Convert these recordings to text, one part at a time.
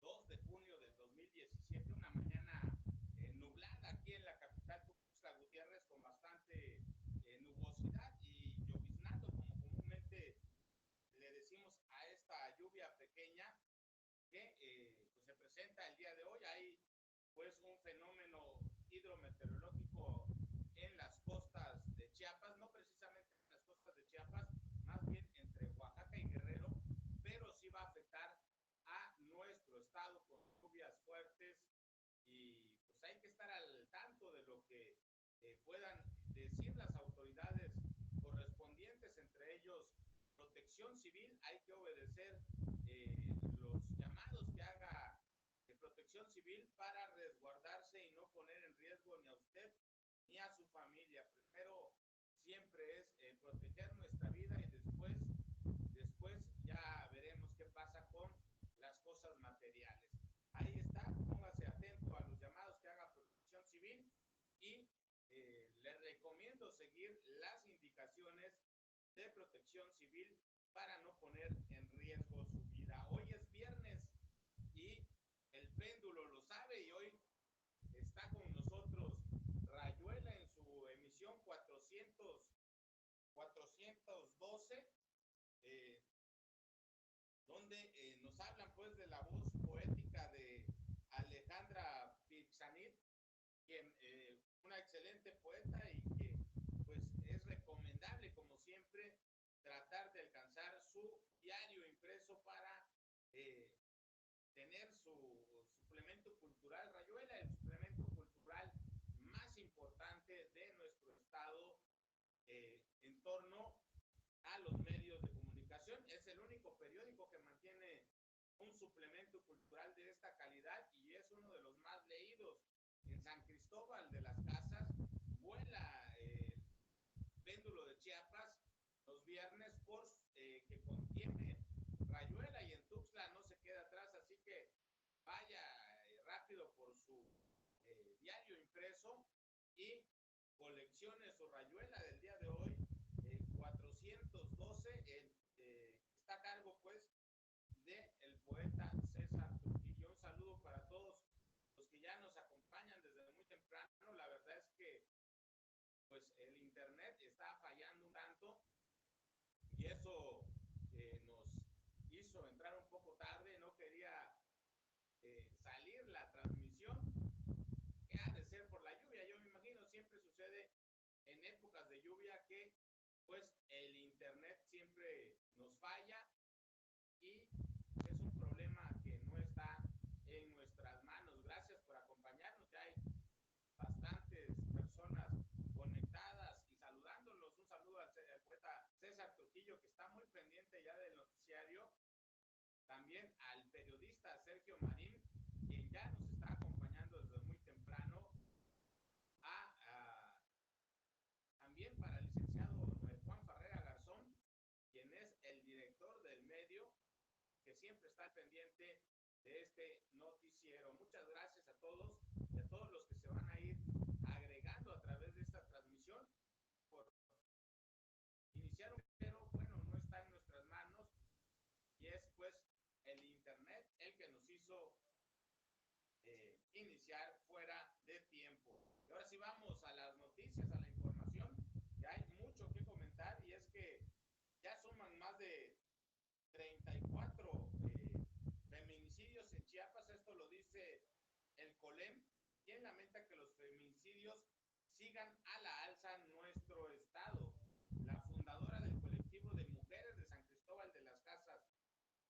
2 de junio del 2017, una mañana nublada aquí en la capital Tuxtla Gutiérrez, con bastante nubosidad y lloviznando, como comúnmente le decimos a esta lluvia pequeña que pues se presenta el día de hoy. Hay pues un fenómeno hidrometeorológico en las costas de Chiapas, no precisamente en las costas de Chiapas, más bien entre Oaxaca y Guerrero, pero sí va a afectar a nuestro estado con lluvias fuertes y pues hay que estar al tanto de lo que puedan decir las autoridades correspondientes, entre ellos Protección Civil. Hay que obedecer los llamados que haga Protección Civil para resguardarse y no poner en riesgo ni a usted ni a su familia. Primero siempre es proteger nuestra vida y después ya veremos qué pasa con las cosas materiales. Ahí está, póngase atento a los llamados que haga Protección Civil y le recomiendo seguir las indicaciones de Protección Civil para no poner en riesgo su vida. Hoy es viernes y el péndulo lo sabe, y hoy está con nosotros Rayuela en su emisión 412, eh, donde nos hablan pues de la voz poética de Alejandra Pizanit, quien una excelente poeta y que pues es recomendable como siempre tratar de alcanzar su diario impreso para eh, tener su suplemento cultural. Rayuela, el suplemento cultural más importante de nuestro estado en torno a los medios de comunicación. Es el único periódico que mantiene un suplemento cultural de esta calidad y es uno de los más leídos. En San Cristóbal de las Casas vuela el péndulo de Chiapas los viernes por que contiene Rayuela, y en Tuxtla no se queda atrás, así que vaya rápido por su diario impreso y coleccione su Rayuela del día de hoy, 412, está a cargo pues del poeta César Trujillo. Un saludo para todos los que ya nos acompañan desde muy temprano. La verdad es que pues el internet está fallando un tanto y eso nos hizo entrar un poco tarde. No quería salir la transmisión, que ha de ser por la lluvia. Yo me imagino, siempre sucede en épocas de lluvia que pues el internet siempre nos falla y es un problema que no está en nuestras manos. Gracias por acompañarnos. Ya hay bastantes personas conectadas y saludándolos. Un saludo al poeta César Trujillo, que está muy pendiente ya del noticiario. También al periodista Sergio Marín, quien ya nos está acompañando desde muy temprano. También para el licenciado Juan Farrera Garzón, quien es el director del medio, que siempre está al pendiente de este noticiero. Muchas gracias a todos y a todos los que se van a ir agregando a través de esta transmisión por iniciar, pero bueno, no está en nuestras manos y es pues el internet el que nos hizo iniciar fuera de tiempo. Y ahora sí vamos a las noticias, a la información, que hay mucho que comentar, y es que ya suman más de 34 feminicidios en Chiapas. Esto lo dice el COLEM, quien lamenta que los feminicidios sigan a la alza en nuestro estado. La fundadora del colectivo de mujeres de San Cristóbal de las Casas,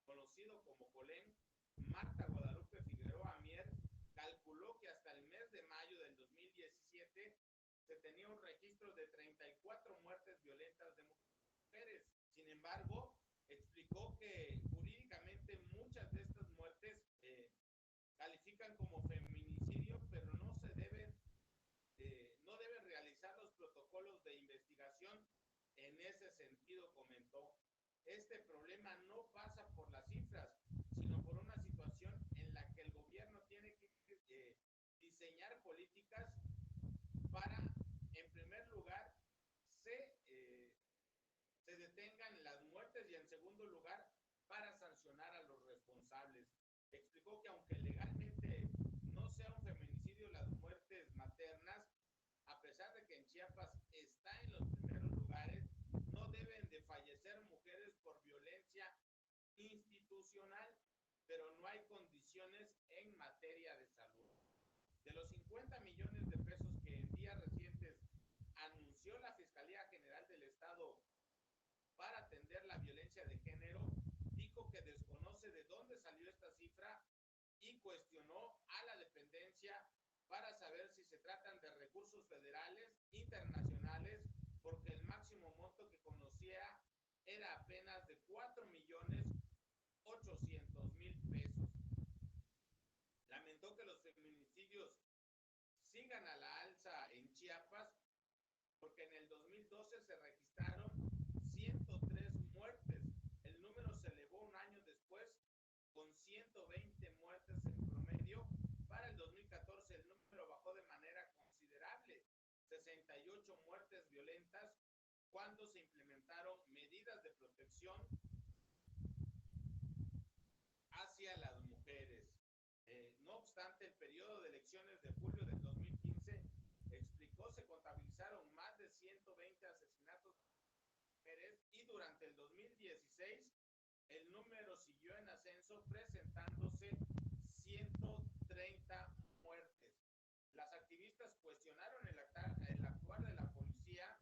conocido como COLEM, Marta Guadalupe Figueroa Mier, calculó que hasta el mes de mayo del 2017 se tenía un registro de 34 muertes violentas de mujeres. Sin embargo, explicó que jurídicamente muchas de estas muertes califican como feminicidio, pero no deben realizar los protocolos de investigación. En ese sentido, comentó, este problema no pasa por las cifras, sino por una situación en la que el gobierno tiene que diseñar políticas para, en primer lugar, se detengan las muertes, y en segundo lugar, para sancionar a los responsables. explicó que aunque legalmente no sea un feminicidio las muertes maternas, a pesar de que en Chiapas está en los primeros lugares, no deben de fallecer mujeres por violencia institucional, pero no hay condiciones en materia de salud. De los 50 millones de pesos que en días recientes anunció la Fiscalía General del Estado para atender la violencia de género, dijo que desconoce de dónde salió esta cifra y cuestionó a la dependencia para saber si se tratan de recursos federales, internacionales, porque el máximo monto que conocía era apenas de 4.800.000 pesos. Lamentó que los feminicidios sigan a la alza en Chiapas porque en el 2012 se registraron 103 muertes. El número se elevó un año después con 120 muertes en promedio. Para el 2014 el número bajó de manera considerable, 68 muertes violentas, cuando se implementaron medidas de protección hacia las mujeres. No obstante, el periodo de elecciones de julio del 2015 explicó se contabilizaron más de 120 asesinatos de mujeres y durante el 2016 el número siguió en ascenso presentándose 130 muertes. Las activistas cuestionaron el actuar de la policía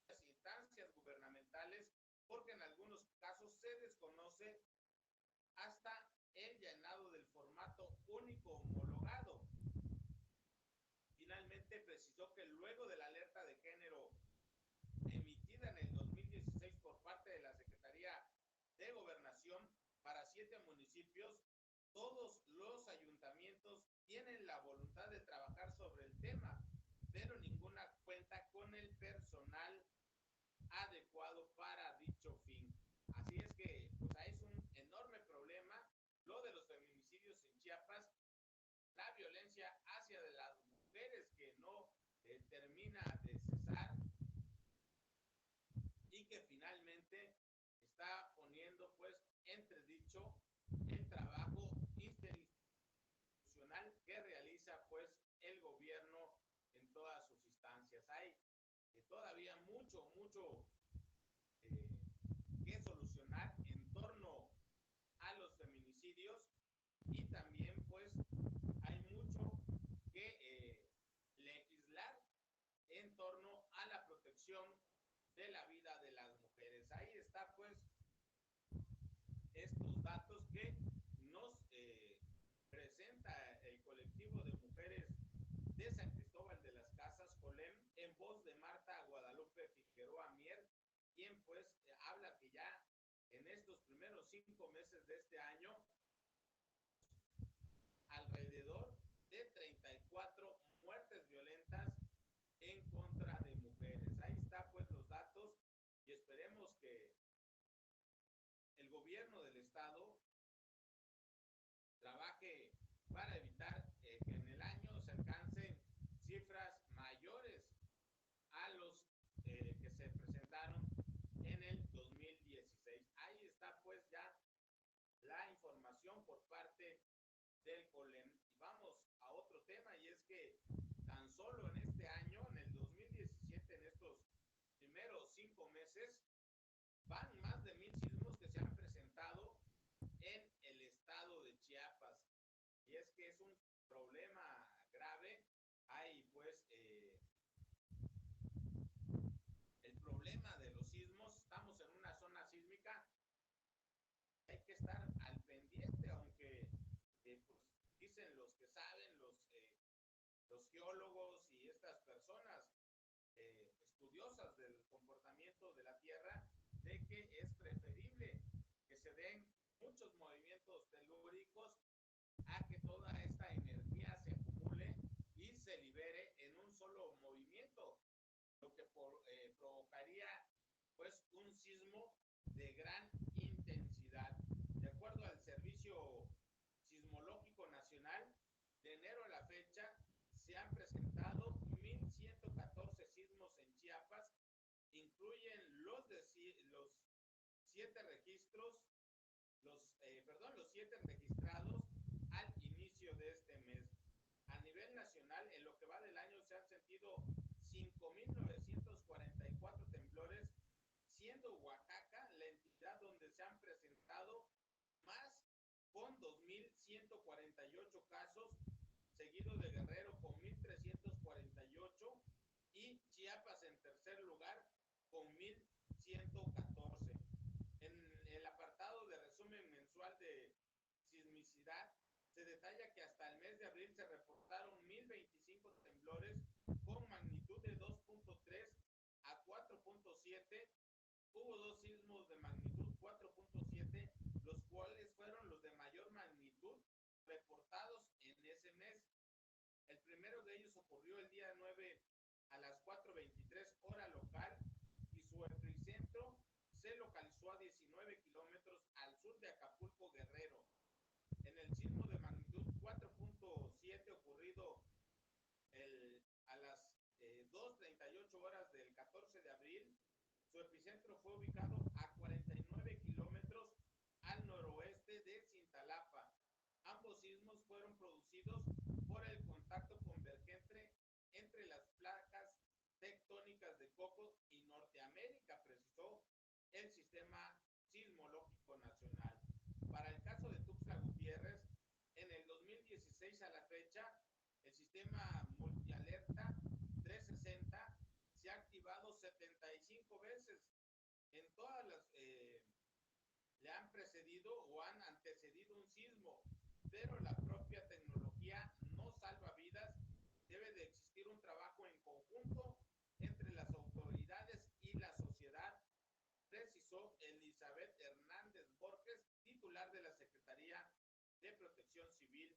y las instancias gubernamentales porque en algunos casos se desconoce hasta el llenado del formato único homologado. Finalmente precisó que luego de la alerta de género emitida en el 2016 por parte de la Secretaría de Gobernación para 7 municipios, todos los ayuntamientos tienen la voluntad de trabajar sobre el tema, pero ninguna cuenta con el personal adecuado para dicho fin. Así es que pues es un enorme problema lo de los feminicidios en Chiapas, la violencia hacia de las mujeres que no termina de cesar y que finalmente está poniendo pues entredicho el trabajo institucional que realiza pues el gobierno en todas sus instancias. Hay todavía mucho eh, que solucionar en torno a los feminicidios y también pues hay mucho que legislar en torno a la protección de la vida de las mujeres. Ahí está pues estos datos que nos presenta el colectivo de mujeres de San Cristóbal de las Casas, Colem, en voz de Marta Guadalupe Figueroa Mier, quien pues habla que ya en estos primeros 5 meses de este año, alrededor de 34 muertes violentas en contra de mujeres. Ahí está pues los datos y esperemos que el gobierno del estado trabaje para evitar que en el año se alcancen cifras mayores a los que se presentaron en el 2016. Ahí está pues ya la información por parte del COLEM. Y vamos a otro tema y es que tan solo en este año, en el 2017, en estos primeros 5 meses, van más de 1,000 sismos que se han presentado en el estado de Chiapas. Y es que es un problema grave. Hay pues el problema de los sismos. Estamos en una zona sísmica. Hay que estar al pendiente, aunque pues, dicen los que saben, los geólogos y estas personas estudiosas del comportamiento de la Tierra, de que es preferible que se den muchos movimientos telúricos a que toda esta energía se acumule y se libere en un solo movimiento, lo que provocaría pues un sismo de gran intensidad. De acuerdo al Servicio Sismológico Nacional, de enero a la fecha se han presentado 1,114 sismos en Chiapas, incluyen los 7 registros, los 7 registrados registrados al inicio de este mes. A nivel nacional, en lo que va del año se han sentido 5.944 temblores, siendo Oaxaca la entidad donde se han presentado más, con 2.148 casos, seguido de Guerrero con 1.348 y Chiapas en tercer lugar con 1.114. En el apartado de resumen mensual de sismicidad, se detalla que hasta el mes de abril se reportaron 1.025 temblores con magnitud de 2.3 a 4.7. Hubo dos sismos de magnitud 4.7, los cuales fueron los de mayor magnitud reportados en ese mes. El primero de ellos ocurrió el día 9 a las 4:23 hora local y su epicentro se localizó a 19 kilómetros al sur de Acapulco, Guerrero. En el sismo de magnitud 4.7 ocurrido a las 2:38 horas del 14 de abril, su epicentro fue ubicado a 49 kilómetros al noroeste de Cintalapa. Ambos sismos fueron producidos por el contacto convergente entre las placas tectónicas de Cocos y Norteamérica, precisó el Sistema Sismológico Nacional. Para el caso de Tuxtla Gutiérrez, en el 2016 a la fecha, el sistema multialerta 360 se ha activado 75 veces. En todas las le han precedido o han antecedido un sismo, pero la propia tecnología no salva vidas. Debe de existir un trabajo en conjunto entre las autoridades y la sociedad, precisó Elizabeth Hernández Borges, titular de la Secretaría de Protección Civil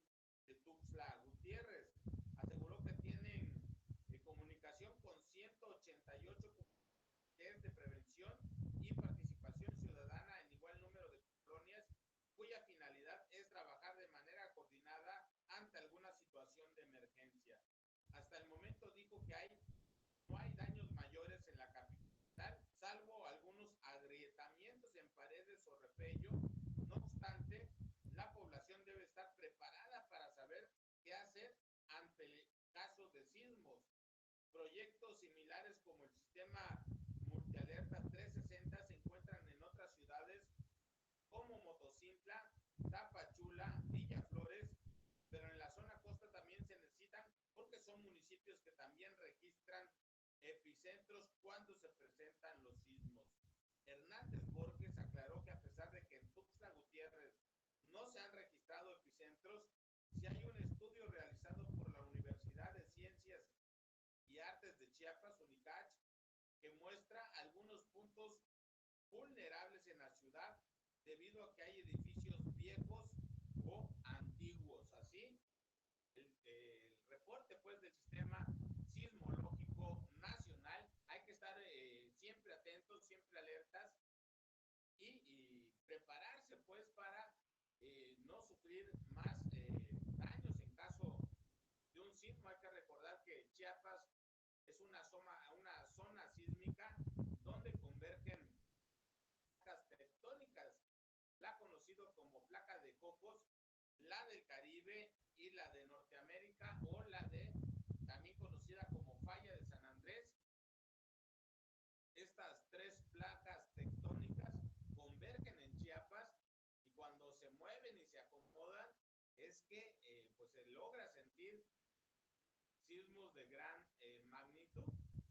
de Tuxtla Gutiérrez. Aseguró que tienen comunicación con 188 comités de prevención y participación ciudadana en igual número de colonias, cuya finalidad es trabajar de manera coordinada ante alguna situación de emergencia. Hasta el momento dijo que no hay daños mayores en la capital, salvo algunos agrietamientos en paredes o repello. No obstante, la población debe estar preparada para saber qué hacer ante casos de sismos. Proyectos similares como el sistema multialerta 360 se encuentran en otras ciudades como Motocintla, Tapachula, Villaflores, pero en la zona costa también se necesitan porque son municipios que también registran epicentros cuando se presentan los sismos. Hernández Borges aclaró que a pesar de que en Tuxtla Gutiérrez no se han registrado epicentros, sí hay un estudio realizado por la Universidad de Ciencias y Artes de Chiapas, UNICACH, que muestra algunos puntos vulnerables en la ciudad debido a que hay edificios viejos o antiguos. Así, el reporte pues del Sistema Sismológico Nacional, hay que estar siempre atentos, siempre alertas y prepararse pues para no sufrir más daños en caso de un sismo. Hay que recordar que Chiapas es una zona sísmica donde convergen placas tectónicas, la conocido como placa de Cocos, la del Caribe y la de Norteamérica, o la de también conocida como falla de San Andrés. Estas tres placas tectónicas convergen en Chiapas y cuando se mueven y se acomodan es que pues se logra sentir sismos de gran magnitud.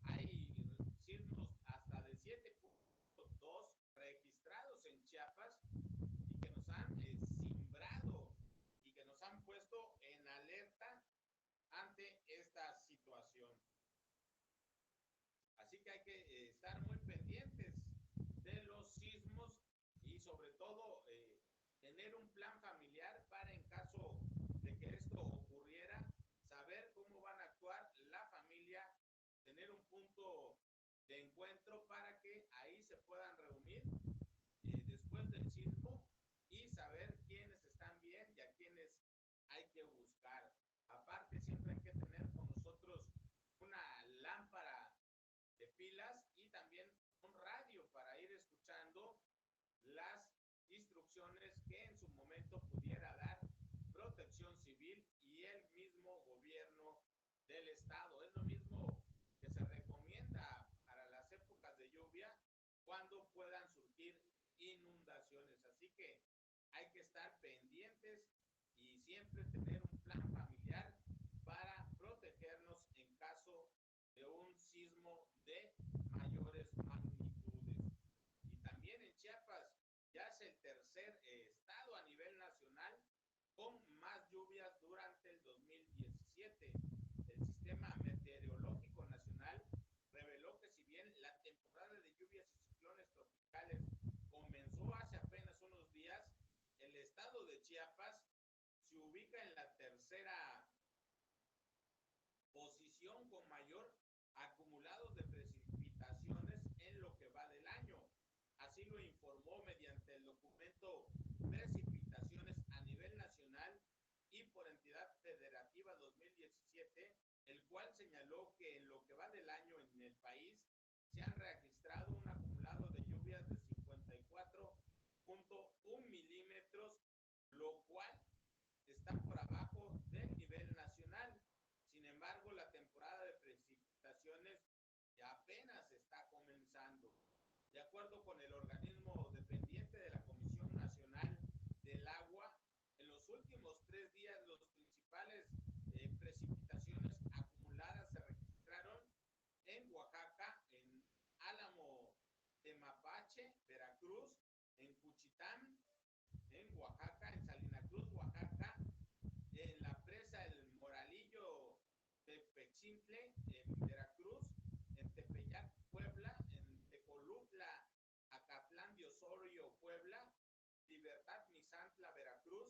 Hay sismos hasta de 7.2 registrados en Chiapas y que nos han cimbrado y que nos han puesto en alerta ante esta situación. Así que hay que estar muy pendientes de los sismos y sobre todo tener un plan familiar para en caso de que esto ocurriera, saber cómo van a actuar la familia, tener un punto de encuentro para que ahí se puedan reunir después del sismo y saber quiénes están bien y a quiénes hay que buscar. Aparte, siempre hay que tener con nosotros una lámpara de pilas y también un radio para ir escuchando las instrucciones que en su momento pudiera dar del estado. Es lo mismo que se recomienda para las épocas de lluvia cuando puedan surgir inundaciones. Así que hay que estar pendientes y siempre tener un plan familiar para protegernos en caso de un sismo de mayores magnitudes. Y también en Chiapas ya es el tercer estado a nivel nacional con más lluvias durante el 2017. El Sistema Meteorológico Nacional reveló que si bien la temporada de lluvias y ciclones tropicales comenzó hace apenas unos días, el estado de Chiapas se ubica en la tercera posición con mayor acumulado de precipitaciones en lo que va del año. Así lo informó mediante el documento Precipitaciones a nivel nacional y por entidad federativa 2017, el cual señaló que en lo que va del año en el país se han registrado un acumulado de lluvias de 54.1 milímetros, lo cual está por abajo del nivel nacional. Sin embargo, la temporada de precipitaciones ya apenas está comenzando. De acuerdo con el organismo dependiente de la Comisión Nacional del Agua, en los últimos 3 días los principales precipitaciones acumuladas se registraron en Oaxaca, en Álamo Temapache, Veracruz, en Cuchitán, en Oaxaca, en Salina Cruz, Oaxaca, en la presa El Moralillo de Pechimple, en Veracruz, en Tepeyac, Puebla, en Tecolutla, Acatlán de Osorio, Puebla, Libertad Misantla, Veracruz,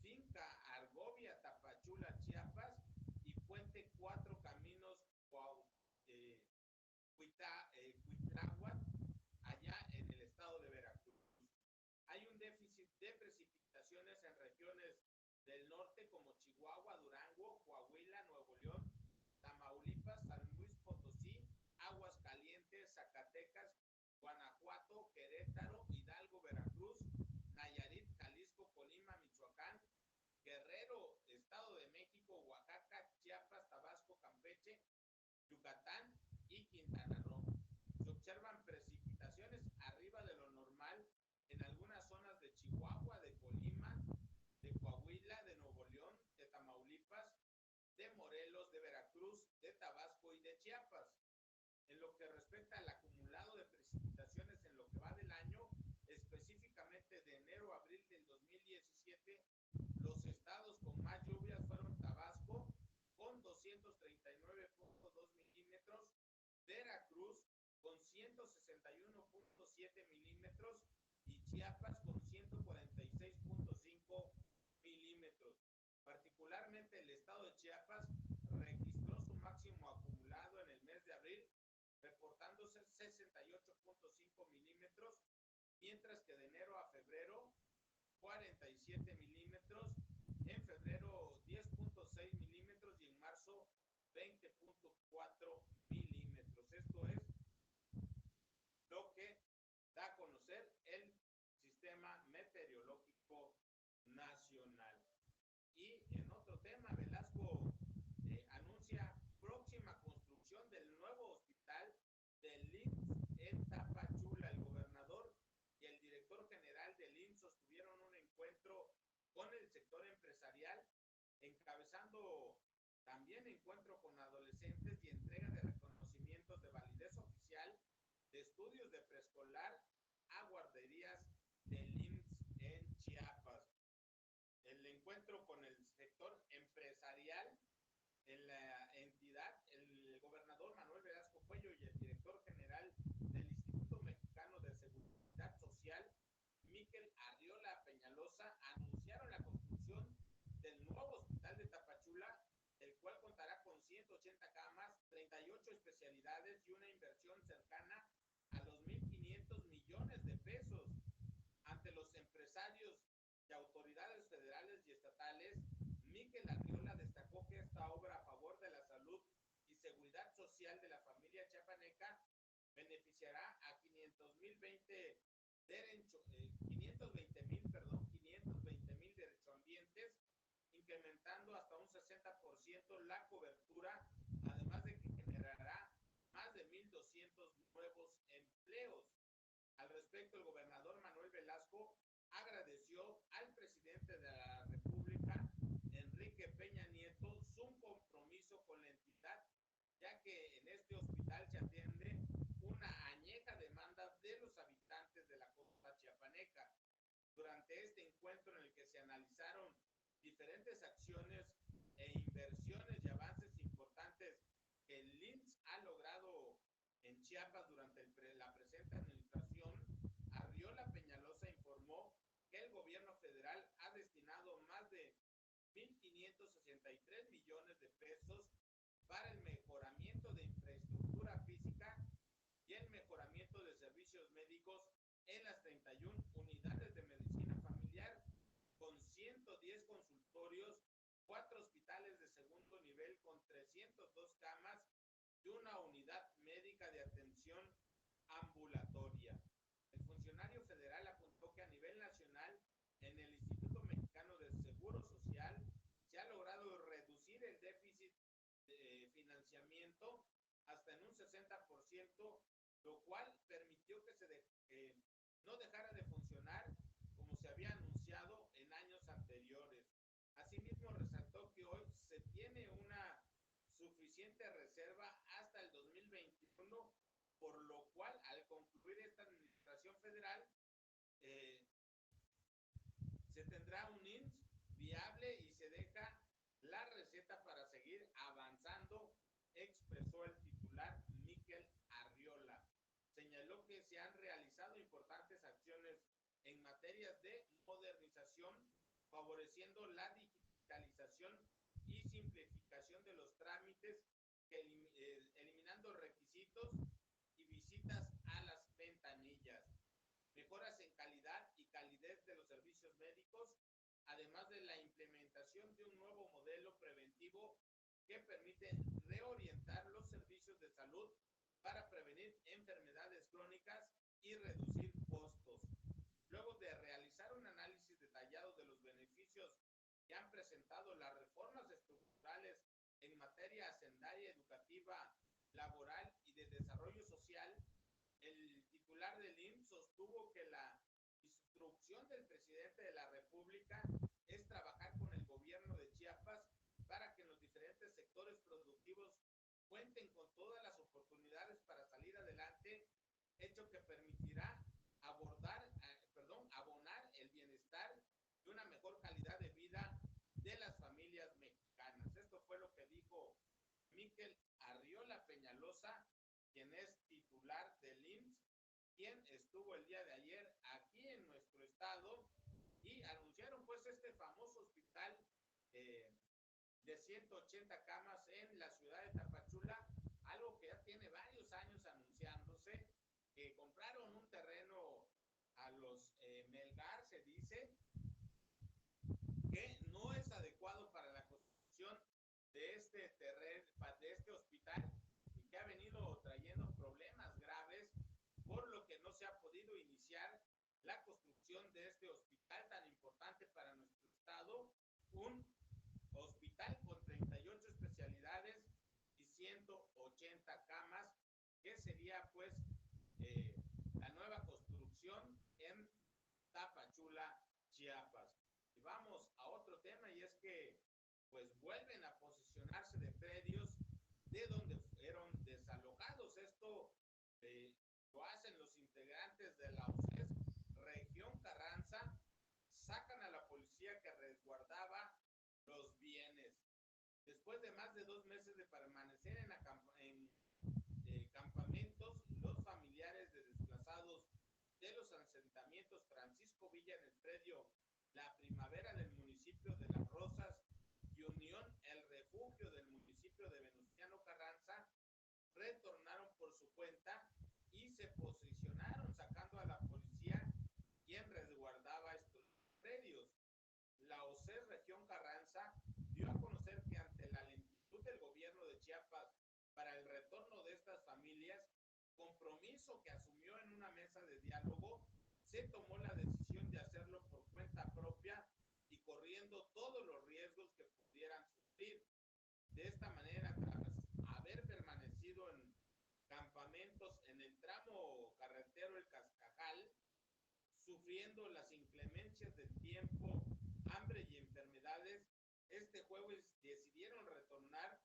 Finca Argovia, Tapachula, Chiapas y Puente Cuatro Caminos, Cuitláhuac, allá en el estado de Veracruz. Hay un déficit de precipitaciones en regiones del norte como Chihuahua, Durango, Coahuila, Nuevo León, Tamaulipas, San Luis Potosí, Aguascalientes, Zacatecas, Guanajuato, Querétaro, Hidalgo, Veracruz, Nayarit, Jalisco, Colima, Michoacán, Guerrero, Estado de México, Oaxaca, Chiapas, Tabasco, Campeche, Yucatán y Quintana Roo. Se observan precipitaciones arriba de lo normal en algunas zonas de Chihuahua, de Colima, de Coahuila, de Nuevo León, de Tamaulipas, de Morelos, de Veracruz, de Tabasco y de Chiapas. En lo que respecta al acumulado de precipitaciones en lo que va del año, específicamente de enero a abril del 2017, los estados con más lluvias fueron Tabasco con 239.2 milímetros, Veracruz con 161.7 milímetros y Chiapas con 146.5 milímetros. Particularmente el estado de Chiapas registró su máximo acumulado en el mes de abril, reportándose 68.5 milímetros, mientras que de enero a febrero 47 milímetros, en febrero 10.6 milímetros y en marzo 20.4 milímetros. Esto es lo que da a conocer el Sistema Meteorológico Nacional. Y en otro tema, Velasco anuncia próxima construcción del nuevo hospital del IMSS en Tapachula. El gobernador y el director general del IMSS sostuvieron un encuentro con el sector empresarial, encabezando también encuentro con adolescentes y entrega de reconocimientos de validez oficial de estudios de preescolar a guarderías del IMSS en Chiapas. El encuentro con el sector empresarial en la entidad, el gobernador Manuel Velasco Cuello y el director general del Instituto Mexicano de Seguridad Social, Miquel Arriola Peñalosa, anunciaron la construcción del nuevo hospital de Tapachula, el cual contará con 180 camas, 38 especialidades y una inversión cercana a los 1.500 millones de pesos. Ante los empresarios y autoridades federales y estatales, Miquel Arriola destacó que esta obra a favor de la salud y seguridad social de la familia chiapaneca beneficiará a 520 mil derechohabientes, incrementando aumentando hasta un 60% la cobertura, además de que generará más de 1,200 nuevos empleos. Al respecto, el gobernador Manuel Velasco agradeció al presidente de la República, Enrique Peña Nieto, su compromiso con la entidad, ya que en este hospital se atiende una añeja demanda de los habitantes de la costa chiapaneca. Durante este encuentro en el que se analizaron diferentes acciones e inversiones y avances importantes que el IMSS ha logrado en Chiapas durante la presente administración, Arriola Peñalosa informó que el gobierno federal ha destinado más de 1,563 millones de pesos para el mejoramiento de infraestructura física y el mejoramiento de servicios médicos en las 31 unidades de medicina familiar, con 110 consultorios, 4 hospitales de segundo nivel con 302 camas y una unidad médica de atención ambulatoria. El funcionario federal apuntó que a nivel nacional, en el Instituto Mexicano del Seguro Social, se ha logrado reducir el déficit de financiamiento hasta en un 60%, lo cual permitió que no dejara de funcionar como se había anunciado en años anteriores. Asimismo, resaltó que hoy se tiene una suficiente reserva hasta el 2021, por lo cual al concluir esta administración federal eh, se tendrá un IMSS viable y se deja la receta para seguir avanzando, expresó el titular Miquel Arriola. Señaló que se han realizado importantes acciones en materias de modernización, favoreciendo la digitalización y simplificación de los trámites, eliminando requisitos y visitas a las ventanillas, mejoras en calidad y calidez de los servicios médicos, además de la implementación de un nuevo modelo preventivo que permite reorientar los servicios de salud para prevenir enfermedades crónicas y reducir costos. Luego de realizar un análisis detallado de los beneficios que han presentado las reformas estructurales en materia hacendaria, educativa, laboral y de desarrollo social, el titular del IMSS sostuvo que la instrucción del presidente de la República es trabajar con el gobierno de Chiapas para que los diferentes sectores productivos cuenten con todas las oportunidades para salir adelante, hecho que permitirá abonar el bienestar y una mejor calidad de vida de las familias mexicanas. Esto fue lo que dijo Miquel Arriola Peñalosa, quien es titular del IMSS, quien estuvo el día de ayer aquí en nuestro estado y anunciaron pues este famoso hospital de 180 camas en la ciudad de Tapachula, algo que ya tiene varios años anunciándose, que compraron un terreno a los Melgar, se dice, que no es adecuado para la construcción de este terreno, de este hospital, y que ha venido trayendo problemas graves, por lo que no se ha podido iniciar la construcción de este hospital tan importante para nuestro estado, un hospital con 38 especialidades y 180 camas, que sería pues la nueva construcción en Tapachula, Chiapas. Y vamos a otro tema, y es que pues vuelven a posicionarse de predios de donde fueron desalojados. Esto lo hacen los integrantes de la UCES Región Carranza, sacan a la policía que resguardaba los bienes. Después de más de 2 meses de permanecer en campamentos, los familiares de desplazados de los asentamientos Francisco Villa en el predio La Primavera del municipio de Las Rosas y Unión El Refugio del municipio de Venustiano Carranza retornaron por su cuenta y se posicionaron sacando a la policía, quien resguardaba estos predios. La OCES Región Carranza dio a conocer que ante la lentitud del gobierno de Chiapas para el retorno de estas familias, compromiso que asumió en una mesa de diálogo, se tomó la decisión de hacerlo por cuenta propia y corriendo todos los riesgos que pudieran sufrir de esta manera tras haber permanecido en campamentos en el tramo carretero El Cascajal, sufriendo las inclemencias del tiempo, hambre y enfermedades. Este jueves decidieron retornar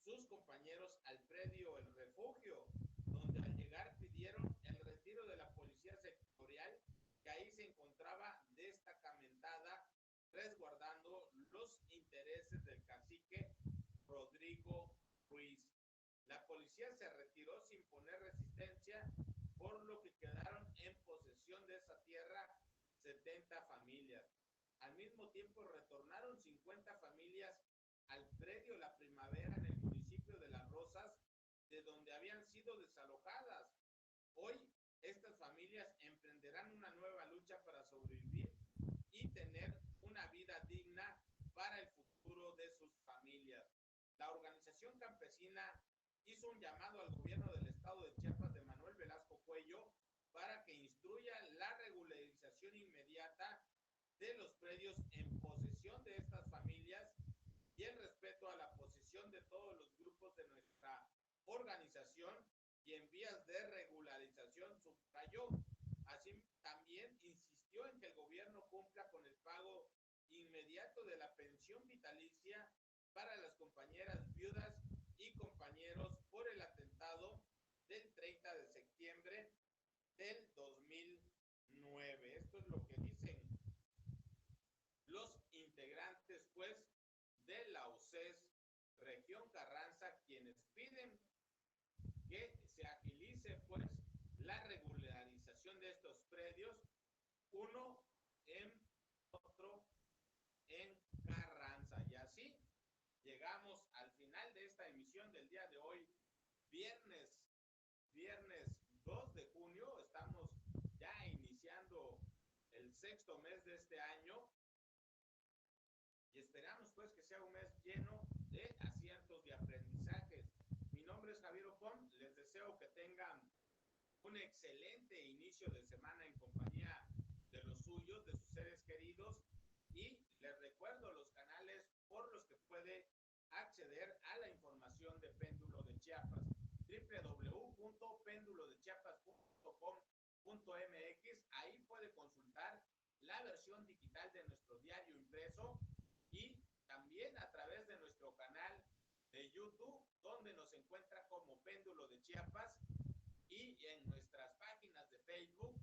sus compañeros al predio El Refugio, donde al llegar pidieron el retiro de la policía sectorial que ahí se encontraba destacamentada, resguardando los intereses del cacique Rodrigo Ruiz. La policía se retiró sin poner resistencia, por lo que quedaron en posesión de esa tierra 70 familias. Al mismo tiempo retornaron 50 familias al predio La Primavera en el municipio de Las Rosas, de donde habían sido desalojadas. Hoy estas familias emprenderán una nueva lucha para sobrevivir y tener una vida digna para el futuro de sus familias. La organización campesina hizo un llamado al gobierno del estado de Chiapas de Manuel Velasco Cuello para que instruya la regularización inmediata de los predios en posesión de estas familias y el respeto a la posesión de todos los grupos de nuestra organización y en vías de regularización, subrayó. Así también insistió en que el gobierno cumpla con el pago inmediato de la pensión vitalicia para las compañeras viudas y compañeros por el atentado del 30 de septiembre del 2009. Esto es lo que dicen los integrantes, pues, de la UCES Región Carranza, quienes piden que se agilice, pues, la regularización de estos predios, uno en otro en Carranza. Y así llegamos al final de esta emisión del día de hoy, viernes 2 de junio. Estamos ya iniciando el sexto mes de este año y esperamos pues que sea un mes lleno de aciertos y aprendizajes. Mi nombre es Javier Ocón, les deseo que tengan un excelente inicio de semana en compañía de los suyos, de sus seres queridos, y les recuerdo los canales por los que puede acceder a la información de Péndulo de Chiapas: www.pendulodechiapas.com.mx. Ahí puede consultar la versión digital de nuestro diario impreso y también a través de nuestro canal de YouTube, donde nos encuentra como Péndulo de Chiapas, y en nuestras páginas de Facebook,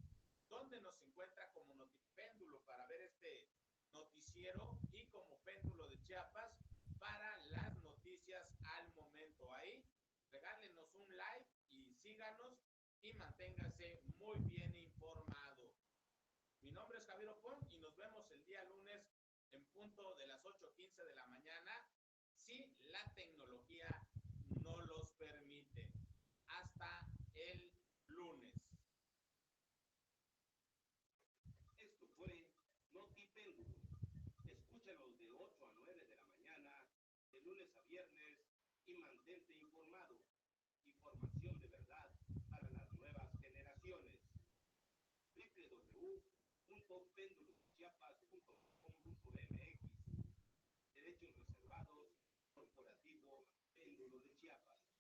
donde nos encuentra como Notipéndulo para ver este noticiero y como Péndulo de Chiapas para las noticias al momento. Ahí regálenos un like y síganos y manténgase muy bien informado. Mi nombre es Javier Ocón y nos vemos el día lunes en punto de las 8:15 de la mañana, si la tecnología no los permite. Hasta el lunes. Esto fue Notipendulo. Escúchalos de 8 a 9 de la mañana, de lunes a viernes, y mantente informado. Información de verdad para las nuevas generaciones. www.pendulodechiapas.com.mx. Derechos reservados. Corporativo Péndulo de Chiapas.